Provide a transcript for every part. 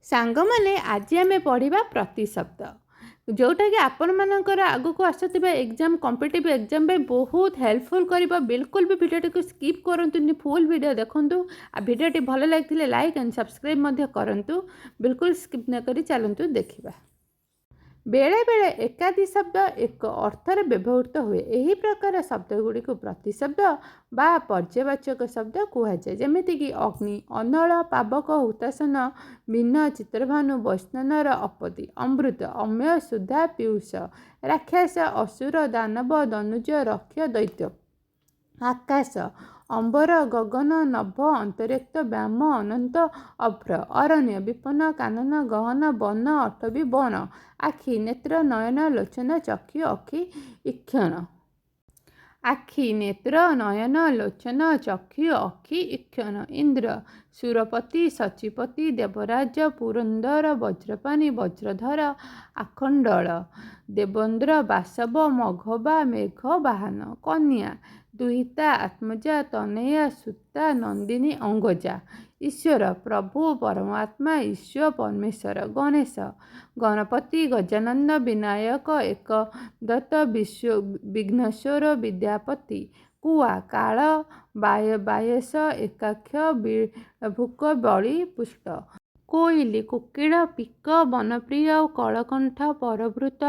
ସାଙ୍ଗମାନେ ଆଜି ଆମେ ପଢ଼ିବା ପ୍ରତିଶବ୍ଦ ଯେଉଁଟାକି ଆପଣମାନଙ୍କର ଆଗକୁ ଆସୁଥିବା ଏକ୍ଜାମ୍ କମ୍ପିଟିଟିଭ୍ ଏକ୍ଜାମ୍ ପାଇଁ ବହୁତ ହେଲ୍ପଫୁଲ୍ କରିବ। ବିଲକୁଲ ବି ଭିଡ଼ିଓଟିକୁ ସ୍କିପ୍ କରନ୍ତୁନି, ଫୁଲ୍ ଭିଡ଼ିଓ ଦେଖନ୍ତୁ। ଆଉ ଭିଡ଼ିଓଟି ଭଲ ଲାଗିଥିଲେ ଲାଇକ୍ ଆଣ୍ଡ ସବସ୍କ୍ରାଇବ୍ ମଧ୍ୟ କରନ୍ତୁ। ବିଲକୁଲ ସ୍କିପ୍ ନ କରି ଚାଲନ୍ତୁ ଦେଖିବା। ବେଳେବେଳେ ଏକାଧି ଶବ୍ଦ ଏକ ଅର୍ଥରେ ବ୍ୟବହୃତ ହୁଏ। ଏହି ପ୍ରକାର ଶବ୍ଦଗୁଡ଼ିକୁ ପ୍ରତିଶବ୍ଦ ବା ପର୍ଯ୍ୟବାଚକ ଶବ୍ଦ କୁହାଯାଏ। ଯେମିତିକି ଅଗ୍ନି, ଅନଳ, ପାବକ, ହୁତାସନ, ବିନ୍ନ, ଚିତ୍ରଭାନୁ, ବୈଷ୍ଣନର, ଅପତି, ଅମୃତ, ଅମେୟ, ସୁଧା, ପୀୟୁଷ, ରାକ୍ଷସ, ଅସୁର, ଦାନବ, ଦନୁଜ, ରକ୍ଷ, ଦୈତ୍ୟ, ଆକାଶ, ଅମ୍ବର, ଗଗନ, ନଭ, ଅନ୍ତରିକ୍ଷ, ବ୍ୟାମ, ଅନନ୍ତ, ଅଭ୍ର, ଅରଣ୍ୟ, ବିପନ୍ନ, କାନନ, ଗହନ, ବନ, ଅଟବୀ, ବଣ, ଆଖି, ନେତ୍ର, ନୟନ, ଲୋଚନ, ଚକ୍ଷୁ, ଅଖି, ଇକ୍ଷଣ। ଆଖି, ନେତ୍ର, ନୟନ, ଲୋଚନ, ଚକ୍ଷୁ, ଅଖି, ଇକ୍ଷଣ। ଇନ୍ଦ୍ର, ସୁରପତି, ସଚିପତି, ଦେବରାଜ, ପୁରନ୍ଦର, ବଜ୍ରପାଣି, ବଜ୍ରଧର, ଆଖଣ୍ଡଳ, ଦେବେନ୍ଦ୍ର, ବାସବ, ମଘବା, ମେଘ ବାହନ। କନ୍ୟା, ଦୁହିତା, ଆତ୍ମଜା, ତନୟା, ସୁତା, ନନ୍ଦିନୀ, ଅଙ୍ଗଜା। ଈଶ୍ୱର, ପ୍ରଭୁ, ପରମାତ୍ମା, ଈଶ୍ୱର, ପରମେଶ୍ୱର। ଗଣେଶ, ଗଣପତି, ଗଜାନନ, ବିନାୟକ, ଏକଦତ୍ତ, ବିଘ୍ନେଶ୍ୱର, ବିଦ୍ୟାପତି। କୁଆ, କାଳ, ବାୟସ, ଏକାକ୍ଷ, ବିଳଭୁକ, ବଳି, ପୁଷ୍ଟ। କୋଇଲି, କୋକିଳ, ପିକ, ବନପ୍ରିୟ, କଳକଣ୍ଠ, ପରଭୃତ,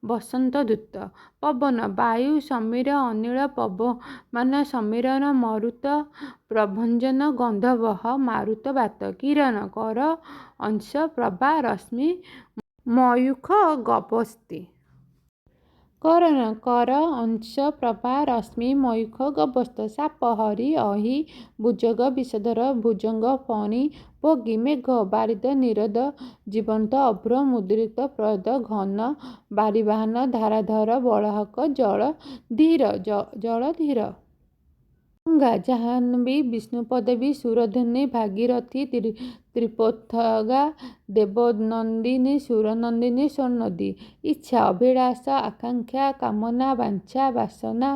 ବସନ୍ତଦୂତ। ପବନ, ବାୟୁ, ସମୀର, ଅନିଳ, ପବମାନ, ସମୀରଣ, ମରୁତ, ପ୍ରଭଞ୍ଜନ, ଗନ୍ଧର୍ବହ, ମାରୁତ, ବାତ। କିରଣ, କର, ଅଂଶ, ପ୍ରଭା, ରଶ୍ମି, ମୟୂଖ, ଗବସ୍ତି। କରଣ, କର, ଅଂଶ, ପ୍ରଭା, ରଶ୍ମି, ମୟୂଖ, ଗବସ୍ତ। ସାପ, ହରି, ଅହି, ଭୁଜଗ, ବିଷଧର, ଭୁଜଙ୍ଗ, ଫଣୀ, ଭୋଗୀ। ମେଘ, ବାରିଦ, ନିରଦ, ଜୀବନ୍ତ, ଅଭ୍ର, ମୁଦ୍ରିତ, ପ୍ରଦ, ଘନ, ବାରିବାହନ, ଧାରାଧର, ବଳହକ, ଜଳ ଧୀର, ଜଳଧୀର। ଗଙ୍ଗା, ଜାହ୍ନବୀ, ବିଷ୍ଣୁପଦବୀ, ସୁରଧନ୍ୱୀ, ଭାଗୀରଥୀ, ତ୍ରିପୋଥଗା, ଦେବନନ୍ଦିନୀ, ସୁରନନ୍ଦିନୀ, ସ୍ୱର୍ଣ୍ଣଦୀ। ଇଚ୍ଛା, ଅଭିଳାଷ, ଆକାଂକ୍ଷା, କାମନା, ବାଞ୍ଛା, ବାସନା,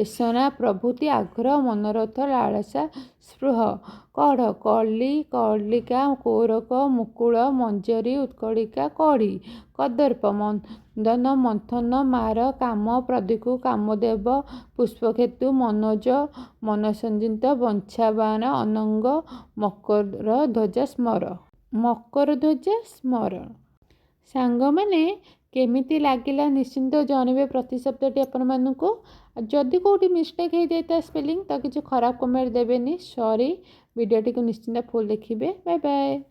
ଏଷଣା ପ୍ରଭୃତି। ଆଗ୍ରହ, ମନୋରଥ, ଲାଳସା, ସ୍ପୃହ। କଢ଼, କଲି, କଳିକା, କୋରକ, ମୁକୁଳ, ମଞ୍ଜରୀ, ଉତ୍କଳିକା, କଢ଼ି। କଦର୍ପ, ମଦନ, ମନ୍ଥନ, ମାର, କାମ, ପ୍ରତୀକୁ, କାମଦେବ, ପୁଷ୍ପକେତୁ, ମନୋଜ, ମନସଞ୍ଜିତ, ବଂଶାବାଣ, ଅନଙ୍ଗ, ମକରଧ୍ୱଜ, ସ୍ମର। ମକରଧ୍ୱଜ, ସ୍ମର। ସାଙ୍ଗମାନେ କେମିତି ଲାଗିଲା ନିଶ୍ଚିନ୍ତ ଜଣାଇବେ ପ୍ରତିଶବ୍ଦଟି ଆପଣମାନଙ୍କୁ। ଯଦି କେଉଁଠି ମିଷ୍ଟେକ୍ ହେଇଯାଇଥାଏ ସ୍ପେଲିଂ ତ କିଛି ଖରାପ କମେଣ୍ଟ ଦେବେନି, ସରି। ଭିଡ଼ିଓଟିକୁ ନିଶ୍ଚିନ୍ତ ଫୁଲ୍ ଦେଖିବେ। Bye bye.